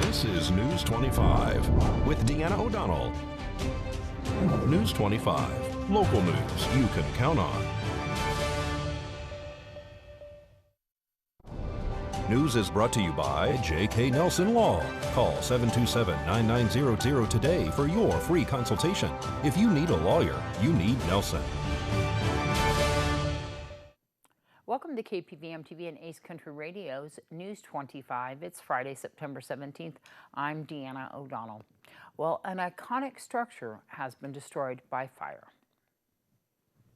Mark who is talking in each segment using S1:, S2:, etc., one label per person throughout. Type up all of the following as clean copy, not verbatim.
S1: This is News 25 with Deanna O'Donnell. News 25, local news you can count on. News is brought to you by J.K. Nelson Law. Call 727-9900 today for your free consultation. If you need a lawyer, you need Nelson.
S2: Welcome to KPVM TV and Ace Country Radio's News 25. It's Friday, September 17th. I'm Deanna O'Donnell. Well, an iconic structure has been destroyed by fire.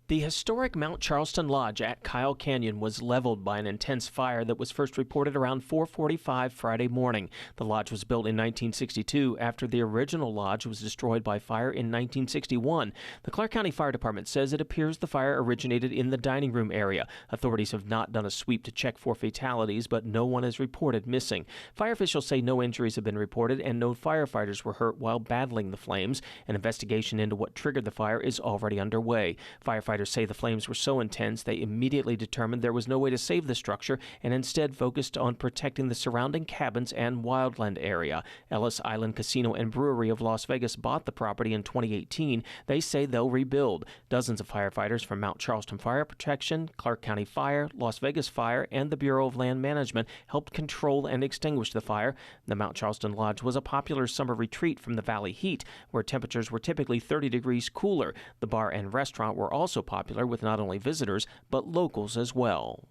S3: The historic Mount Charleston Lodge at Kyle Canyon was leveled by an intense fire that was first reported around 4:45 Friday morning. The lodge was built in 1962 after the original lodge was destroyed by fire in 1961. The Clark County Fire Department says it appears the fire originated in the dining room area. Authorities have not done a sweep to check for fatalities, but no one is reported missing. Fire officials say no injuries have been reported and no firefighters were hurt while battling the flames. An investigation into what triggered the fire is already underway. Firefighters say the flames were so intense they immediately determined there was no way to save the structure and instead focused on protecting the surrounding cabins and wildland area. Ellis Island Casino and Brewery of Las Vegas bought the property in 2018. They say they'll rebuild. Dozens of firefighters from Mount Charleston Fire Protection, Clark County Fire, Las Vegas Fire, and the Bureau of Land Management helped control and extinguish the fire. The Mount Charleston Lodge was a popular summer retreat from the valley heat, where temperatures were typically 30 degrees cooler. The bar and restaurant were also popular with not only visitors, but locals as well.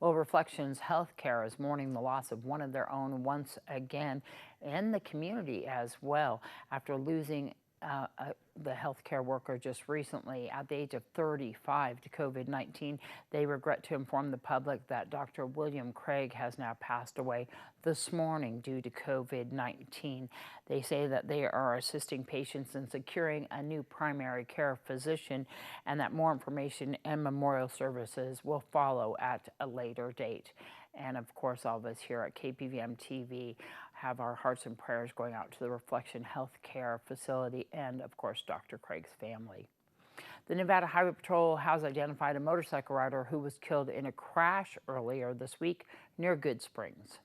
S2: Well, Reflections Healthcare is mourning the loss of one of their own once again in the community as well after losing the healthcare worker just recently at the age of 35 to COVID-19. They regret to inform the public that Dr. William Craig has now passed away this morning due to COVID-19. They say that they are assisting patients in securing a new primary care physician and that more information and memorial services will follow at a later date. And of course, all of us here at KPVM TV have our hearts and prayers going out to the Reflection Healthcare facility and, of course, Dr. Craig's family. The Nevada Highway Patrol has identified a motorcycle rider who was killed in a crash earlier this week near Good Springs.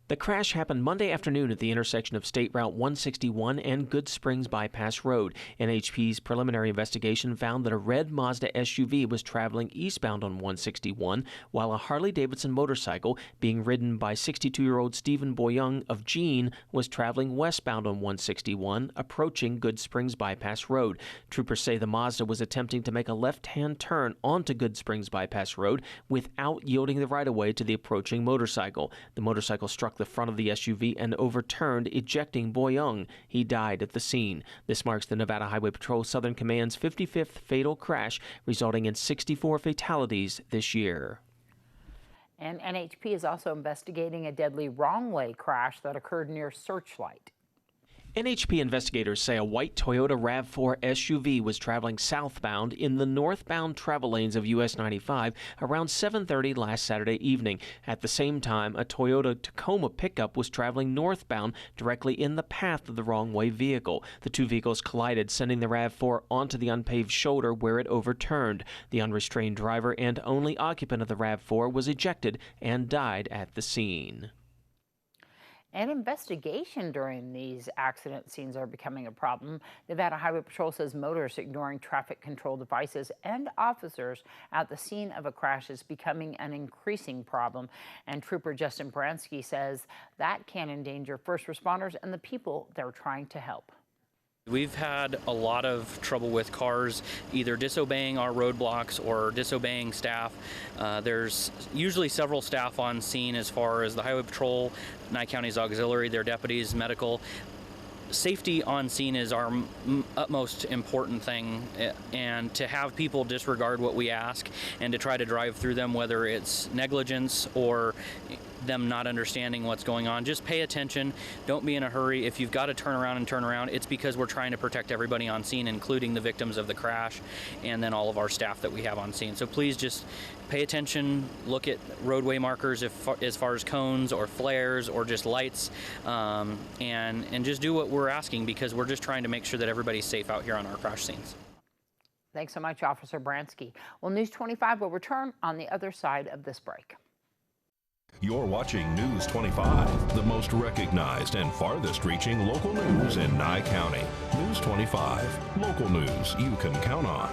S3: The crash happened Monday afternoon at the intersection of State Route 161 and Good Springs Bypass Road. NHP's preliminary investigation found that a red Mazda SUV was traveling eastbound on 161, while a Harley-Davidson motorcycle being ridden by 62-year-old Stephen Boyoung of Jean was traveling westbound on 161, approaching Good Springs Bypass Road. Troopers say the Mazda was attempting to make a left-hand turn onto Good Springs Bypass Road without yielding the right-of-way to the approaching motorcycle. The motorcycle struck the front of the SUV and overturned, ejecting Boyoung. He died at the scene. This marks the Nevada Highway Patrol Southern Command's 55th fatal crash, resulting in 64 fatalities this year.
S2: And NHP is also investigating a deadly wrong-way crash that occurred near Searchlight.
S3: NHP investigators say a white Toyota RAV4 SUV was traveling southbound in the northbound travel lanes of US 95 around 7:30 last Saturday evening. At the same time, a Toyota Tacoma pickup was traveling northbound directly in the path of the wrong-way vehicle. The two vehicles collided, sending the RAV4 onto the unpaved shoulder where it overturned. The unrestrained driver and only occupant of the RAV4 was ejected and died at the scene.
S2: And investigation during these accident scenes are becoming a problem. Nevada Highway Patrol says motorists ignoring traffic control devices and officers at the scene of a crash is becoming an increasing problem. And Trooper Justin Bransky says that can endanger first responders and the people they're trying to help.
S4: We've had a lot of trouble with cars either disobeying our roadblocks or disobeying staff. There's usually several staff on scene as far as the Highway Patrol, Nye County's auxiliary, their deputies, medical. Safety on scene is our utmost important thing, and to have people disregard what we ask and to try to drive through them, whether it's negligence or them not understanding what's going on, just pay attention. Don't be in a hurry. If you've got to turn around, it's because we're trying to protect everybody on scene, including the victims of the crash and then all of our staff that we have on scene. So please just pay attention, look at roadway markers as far as cones or flares or just lights, and just do what we're asking, because we're just trying to make sure that everybody's safe out here on our crash scenes.
S2: Thanks so much, Officer Bransky. Well, News 25 will return on the other side of this break.
S1: You're watching News 25, the most recognized and farthest reaching local news in Nye County. News 25, local news you can count on.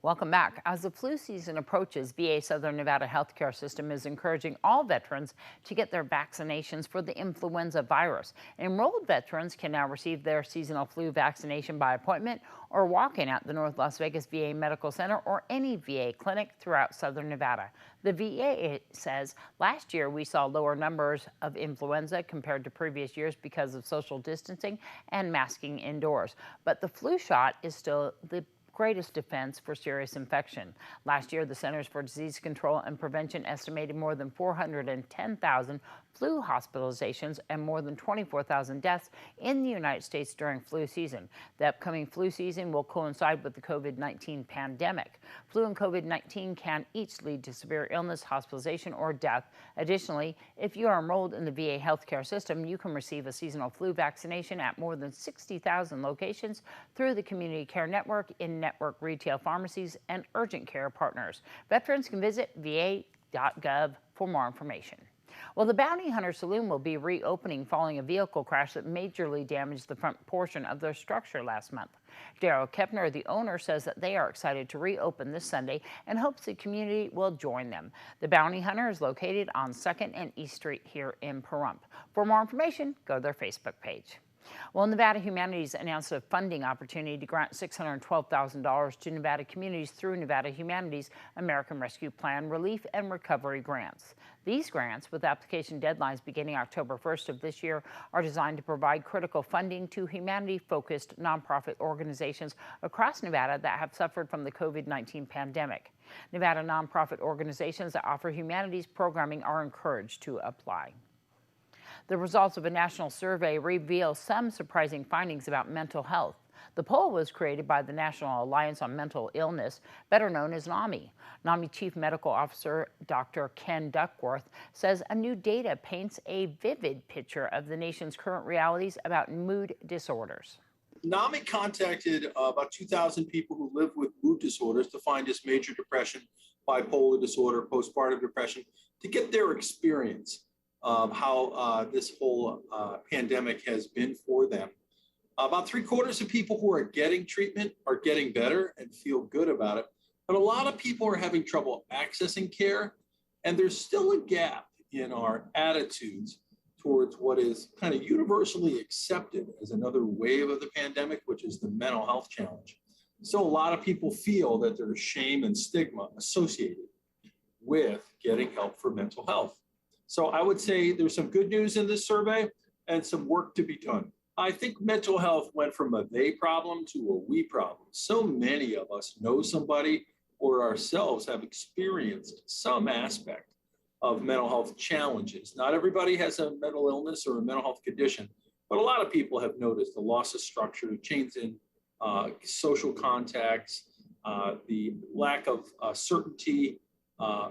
S2: Welcome back. As the flu season approaches, VA Southern Nevada healthcare system is encouraging all veterans to get their vaccinations for the influenza virus. Enrolled veterans can now receive their seasonal flu vaccination by appointment or walk-in at the North Las Vegas VA Medical Center or any VA clinic throughout Southern Nevada. The VA says last year we saw lower numbers of influenza compared to previous years because of social distancing and masking indoors. But the flu shot is still the greatest defense for serious infection. Last year, the Centers for Disease Control and Prevention estimated more than 410,000 flu hospitalizations and more than 24,000 deaths in the United States during flu season. The upcoming flu season will coincide with the COVID-19 pandemic. Flu and COVID-19 can each lead to severe illness, hospitalization, or death. Additionally, if you are enrolled in the VA healthcare system, you can receive a seasonal flu vaccination at more than 60,000 locations through the Community Care Network, in-network retail pharmacies, and urgent care partners. Veterans can visit va.gov for more information. Well, the Bounty Hunter Saloon will be reopening following a vehicle crash that majorly damaged the front portion of their structure last month. Daryl Kepner, the owner, says that they are excited to reopen this Sunday and hopes the community will join them. The Bounty Hunter is located on 2nd and East Street here in Pahrump. For more information, go to their Facebook page. Well, Nevada Humanities announced a funding opportunity to grant $612,000 to Nevada communities through Nevada Humanities American Rescue Plan Relief and Recovery Grants. These grants, with application deadlines beginning October 1st of this year, are designed to provide critical funding to humanity-focused nonprofit organizations across Nevada that have suffered from the COVID-19 pandemic. Nevada nonprofit organizations that offer humanities programming are encouraged to apply. The results of a national survey reveal some surprising findings about mental health. The poll was created by the National Alliance on Mental Illness, better known as NAMI. NAMI Chief Medical Officer Dr. Ken Duckworth says a new data paints a vivid picture of the nation's current realities about mood disorders.
S5: NAMI contacted about 2,000 people who live with mood disorders, defined as major depression, bipolar disorder, postpartum depression, to get their experience of how this whole pandemic has been for them. About 3/4 of people who are getting treatment are getting better and feel good about it. But a lot of people are having trouble accessing care. And there's still a gap in our attitudes towards what is kind of universally accepted as another wave of the pandemic, which is the mental health challenge. So a lot of people feel that there's shame and stigma associated with getting help for mental health. So I would say there's some good news in this survey and some work to be done. I think mental health went from a they problem to a we problem. So many of us know somebody or ourselves have experienced some aspect of mental health challenges. Not everybody has a mental illness or a mental health condition, but a lot of people have noticed the loss of structure, change in social contacts, the lack of certainty,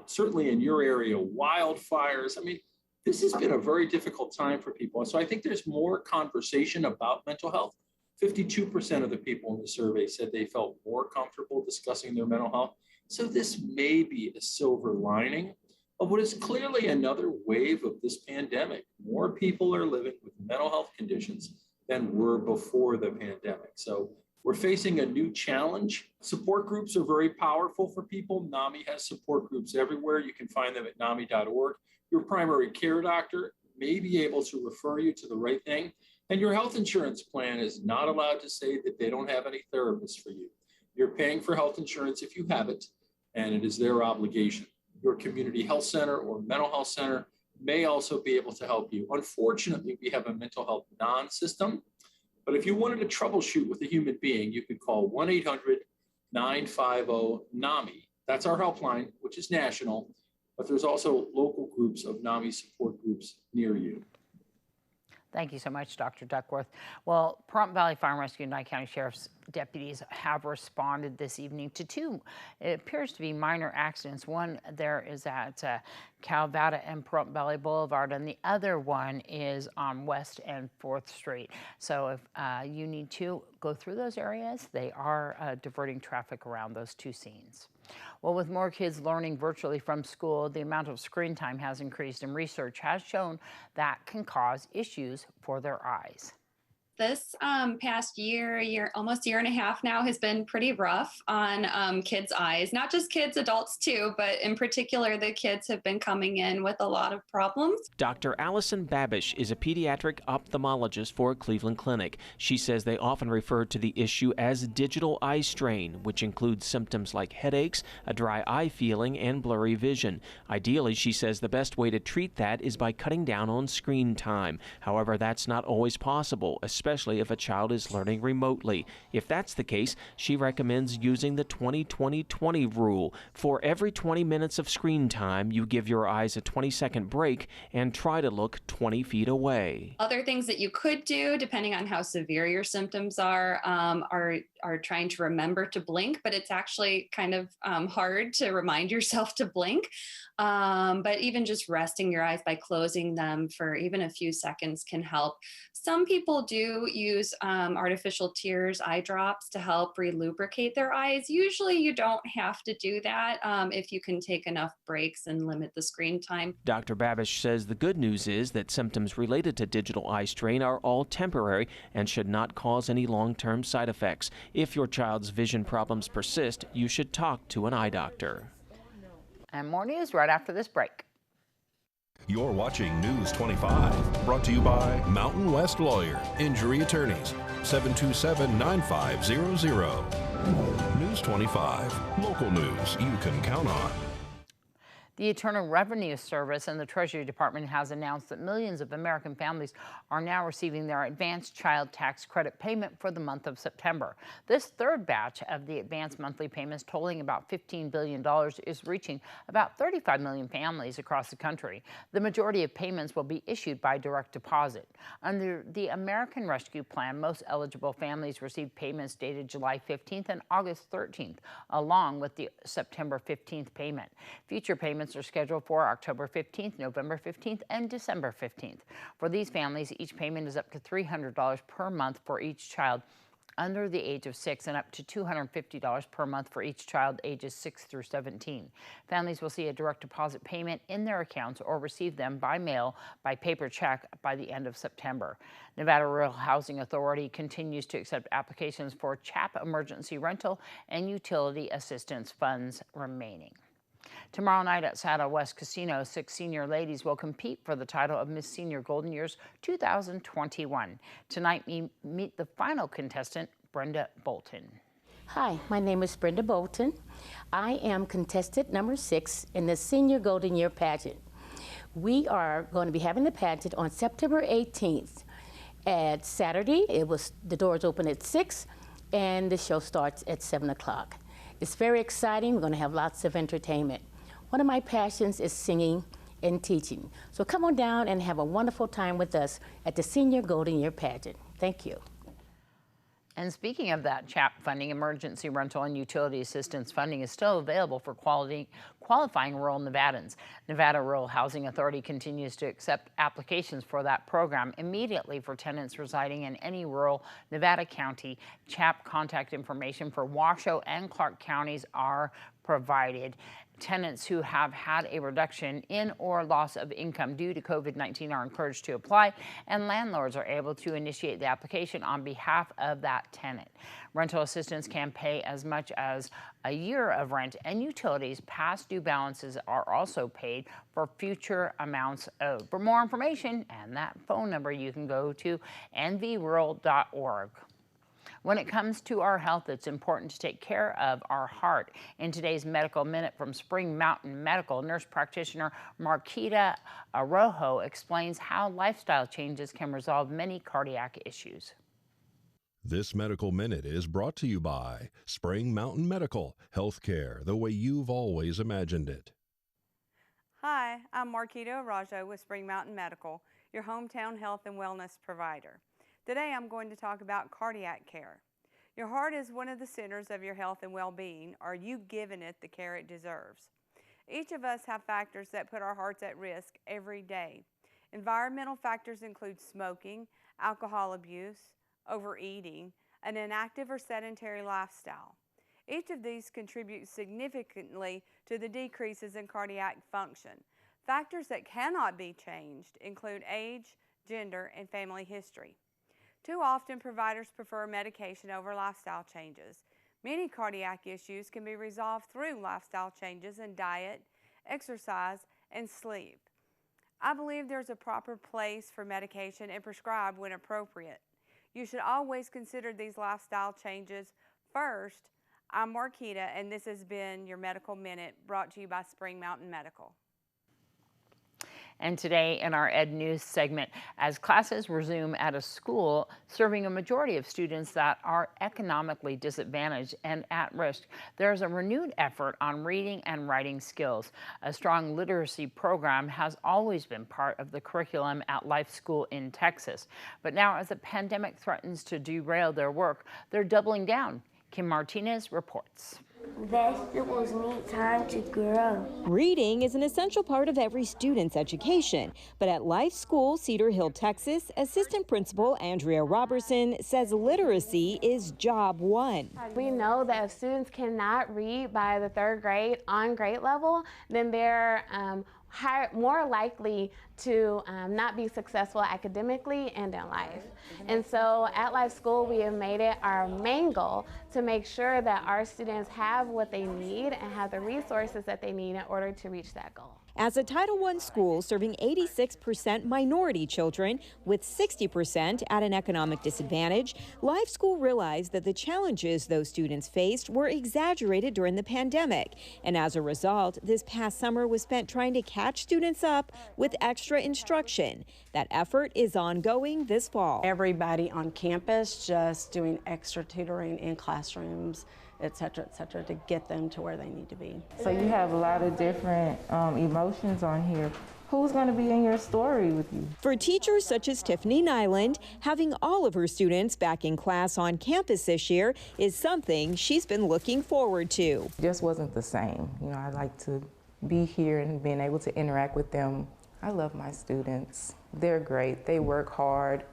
S5: certainly in your area, wildfires. I mean, this has been a very difficult time for people. So I think there's more conversation about mental health. 52% of the people in the survey said they felt more comfortable discussing their mental health. So this may be a silver lining of what is clearly another wave of this pandemic. More people are living with mental health conditions than were before the pandemic. So we're facing a new challenge. Support groups are very powerful for people. NAMI has support groups everywhere. You can find them at NAMI.org. Your primary care doctor may be able to refer you to the right thing. And your health insurance plan is not allowed to say that they don't have any therapists for you. You're paying for health insurance if you have it, and it is their obligation. Your community health center or mental health center may also be able to help you. Unfortunately, we have a mental health non-system, but if you wanted to troubleshoot with a human being, you could call 1-800-950-NAMI. That's our helpline, which is national, but there's also local groups of NAMI support groups near you.
S2: Thank you so much, Dr. Duckworth. Well, Pahrump Valley Fire and Rescue and Nye County Sheriff's deputies have responded this evening to two, it appears to be minor accidents. One there is at Calvada and Pahrump Valley Boulevard, and the other one is on West and 4th Street. So if you need to go through those areas, they are diverting traffic around those two scenes. Well, with more kids learning virtually from school, the amount of screen time has increased, and research has shown that can cause issues for their eyes.
S6: This past year, almost year and a half now has been pretty rough on kids' eyes. Not just kids, adults too, but in particular, the kids have been coming in with a lot of problems.
S3: Dr. Allison Babish is a pediatric ophthalmologist for Cleveland Clinic. She says they often refer to the issue as digital eye strain, which includes symptoms like headaches, a dry eye feeling, and blurry vision. Ideally, she says the best way to treat that is by cutting down on screen time. However, that's not always possible, especially if a child is learning remotely. If that's the case, she recommends using the 20-20-20 rule. For every 20 minutes of screen time, you give your eyes a 20-second break and try to look 20 feet away.
S6: Other things that you could do, depending on how severe your symptoms are trying to remember to blink, but it's actually kind of hard to remind yourself to blink. But even just resting your eyes by closing them for even a few seconds can help. Some people do use artificial tears, eye drops, to help relubricate their eyes. Usually you don't have to do that if you can take enough breaks and limit the screen time.
S3: Dr. Babish says the good news is that symptoms related to digital eye strain are all temporary and should not cause any long-term side effects. If your child's vision problems persist, you should talk to an eye doctor.
S2: And more news right after this break.
S1: You're watching News 25, brought to you by Mountain West Lawyer, Injury Attorneys, 727-9500. News 25, local news you can count on.
S2: The Internal Revenue Service and the Treasury Department has announced that millions of American families are now receiving their advanced child tax credit payment for the month of September. This third batch of the advanced monthly payments, totaling about $15 billion, is reaching about 35 million families across the country. The majority of payments will be issued by direct deposit. Under the American Rescue Plan, most eligible families receive payments dated July 15th and August 13th, along with the September 15th payment. Future payments are scheduled for October 15th, November 15th, and December 15th. For these families, each payment is up to $300 per month for each child under the age of 6 and up to $250 per month for each child ages 6 through 17. Families will see a direct deposit payment in their accounts or receive them by mail by paper check by the end of September. Nevada Rural Housing Authority continues to accept applications for CHAP emergency rental and utility assistance funds remaining. Tomorrow night at Saddle West Casino, 6 senior ladies will compete for the title of Miss Senior Golden Years 2021. Tonight, we meet the final contestant, Brenda Bolton.
S7: Hi, my name is Brenda Bolton. I am contestant number 6 in the Senior Golden Year pageant. We are going to be having the pageant on September 18th at Saturday. The doors open at 6 and the show starts at 7 o'clock. It's very exciting. We're going to have lots of entertainment. One of my passions is singing and teaching. So come on down and have a wonderful time with us at the Senior Golden Year pageant. Thank you.
S2: And speaking of that, CHAP funding, emergency rental and utility assistance funding is still available for qualifying rural Nevadans. Nevada Rural Housing Authority continues to accept applications for that program immediately for tenants residing in any rural Nevada county. CHAP contact information for Washoe and Clark counties are provided. Tenants who have had a reduction in or loss of income due to COVID-19 are encouraged to apply, and landlords are able to initiate the application on behalf of that tenant. Rental assistance can pay as much as a year of rent, and utilities past due balances are also paid for future amounts owed. For more information and that phone number, you can go to nvrural.org. When it comes to our health, it's important to take care of our heart. In today's Medical Minute from Spring Mountain Medical, nurse practitioner Marquita Arrojo explains how lifestyle changes can resolve many cardiac issues.
S1: This Medical Minute is brought to you by Spring Mountain Medical, healthcare the way you've always imagined it.
S8: Hi, I'm Marquita Arrojo with Spring Mountain Medical, your hometown health and wellness provider. Today I'm going to talk about cardiac care. Your heart is one of the centers of your health and well-being. Are you giving it the care it deserves? Each of us have factors that put our hearts at risk every day. Environmental factors include smoking, alcohol abuse, overeating, an inactive or sedentary lifestyle. Each of these contributes significantly to the decreases in cardiac function. Factors that cannot be changed include age, gender, and family history. Too often, providers prefer medication over lifestyle changes. Many cardiac issues can be resolved through lifestyle changes in diet, exercise, and sleep. I believe there's a proper place for medication and prescribed when appropriate. You should always consider these lifestyle changes first. I'm Marquita, and this has been your Medical Minute, brought to you by Spring Mountain Medical.
S2: And today in our Ed News segment, as classes resume at a school serving a majority of students that are economically disadvantaged and at risk, there's a renewed effort on reading and writing skills. A strong literacy program has always been part of the curriculum at Life School in Texas. But now, as the pandemic threatens to derail their work, they're doubling down. Kim Martinez reports.
S9: Vegetables need time to grow.
S10: Reading is an essential part of every student's education, but at Life School, Cedar Hill, Texas, Assistant Principal Andrea Robertson says literacy is job one.
S11: We know that if students cannot read by the 3rd grade on grade level, then they're more likely to not be successful academically and in life. And so at Life School, we have made it our main goal to make sure that our students have what they need and have the resources that they need in order to reach that goal.
S10: As a Title I school serving 86% minority children with 60% at an economic disadvantage, Life School realized that the challenges those students faced were exaggerated during the pandemic. And as a result, this past summer was spent trying to catch students up with extra instruction. That effort is ongoing this fall.
S12: Everybody on campus just doing extra tutoring in classrooms, et cetera, to get them to where they need to be.
S13: So you have a lot of different emotions on here. Who's going to be in your story with you?
S10: For teachers such as Tiffany Nyland, having all of her students back in class on campus this year is something she's been looking forward to.
S13: It just wasn't the same. You know, I like to be here and being able to interact with them. I love my students. They're great. They work hard.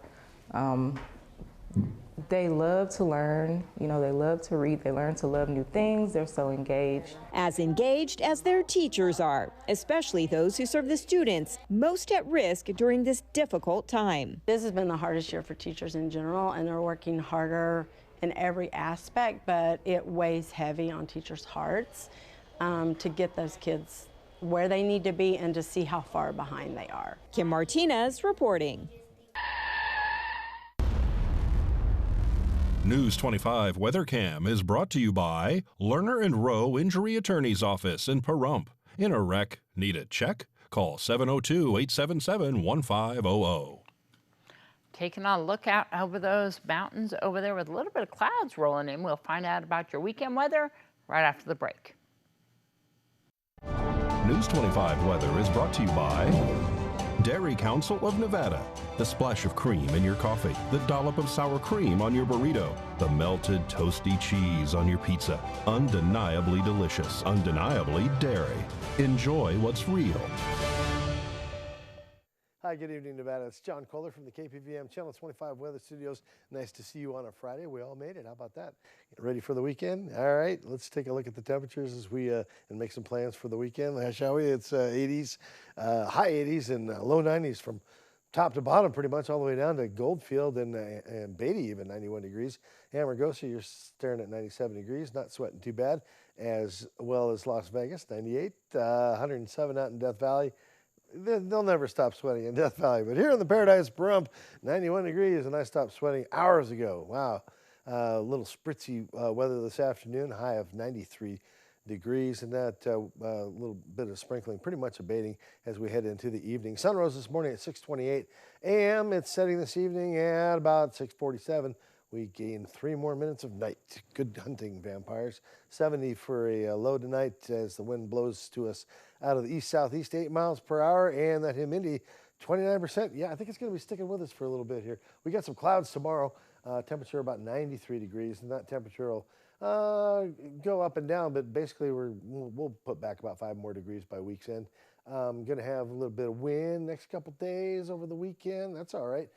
S13: They love to learn, you know, they love to read, they learn to love new things, they're so engaged.
S10: As engaged as their teachers are, especially those who serve the students most at risk during this difficult time.
S12: This has been the hardest year for teachers in general, and they're working harder in every aspect, but it weighs heavy on teachers' hearts to get those kids where they need to be and to see how far behind they are.
S10: Kim Martinez reporting.
S1: News 25 WeatherCam is brought to you by Lerner and Rowe Injury Attorney's Office in Pahrump. In a wreck, need a check? Call 702-877-1500.
S2: Taking a look out over those mountains over there with a little bit of clouds rolling in. We'll find out about your weekend weather right after the break.
S1: News 25 weather is brought to you by Dairy Council of Nevada. The splash of cream in your coffee, the dollop of sour cream on your burrito, the melted toasty cheese on your pizza. Undeniably delicious, undeniably dairy. Enjoy what's real.
S14: Hi, good evening, Nevada. It's John Kohler from the KPVM Channel 25 Weather Studios. Nice to see you on a Friday. We all made it. How about that? Get ready for the weekend? All right, let's take a look at the temperatures as we and make some plans for the weekend, shall we? It's 80s, high 80s and low 90s from top to bottom, pretty much all the way down to Goldfield and Beatty, even 91 degrees. Amargosa, you're staring at 97 degrees, not sweating too bad, as well as Las Vegas, 98, 107 out in Death Valley. They'll never stop sweating in Death Valley. But here in the Paradise Pahrump, 91 degrees, and I stopped sweating hours ago. Wow. A little spritzy weather this afternoon, high of 93 degrees, and that little bit of sprinkling pretty much abating as we head into the evening. Sun rose this morning at 6:28 a.m. It's setting this evening at about 6:47. We gain 3 more minutes of night. Good hunting, vampires. 70 for a low tonight as the wind blows to us out of the east-southeast, 8 miles per hour, and that humidity, 29%. Yeah, I think it's going to be sticking with us for a little bit here. We got some clouds tomorrow. Temperature about 93 degrees, and that temperature will go up and down, but basically we'll put back about 5 more degrees by week's end. Going to have a little bit of wind next couple days over the weekend. That's all right.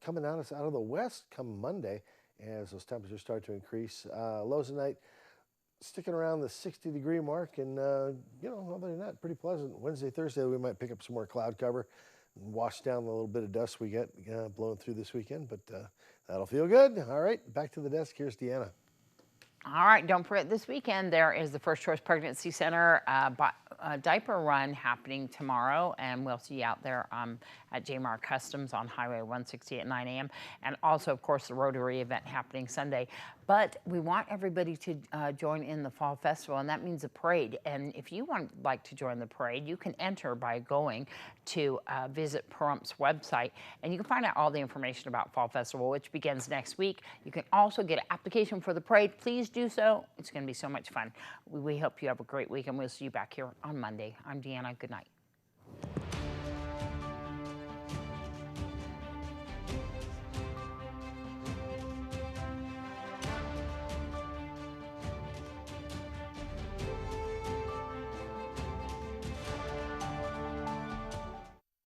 S14: Coming at us out of the west come Monday as those temperatures start to increase. Lows tonight sticking around the 60-degree mark, and you know, other than that, pretty pleasant. Wednesday, Thursday, we might pick up some more cloud cover and wash down the little bit of dust we get blowing through this weekend, but that'll feel good. All right, back to the desk. Here's Deanna.
S2: All right, don't forget this weekend there is the First Choice Pregnancy Center diaper run happening tomorrow, and we'll see you out there at J-Mar Customs on Highway 160 at 9 a.m. and also, of course, the Rotary event happening Sunday. But we want everybody to join in the Fall Festival, and that means a parade. And if you like to join the parade, you can enter by going to visit Pahrumps' website, and you can find out all the information about Fall Festival, which begins next week. You can also get an application for the parade. Please do so. It's going to be so much fun. We hope you have a great week, and we'll see you back here on Monday. I'm Deanna. Good night.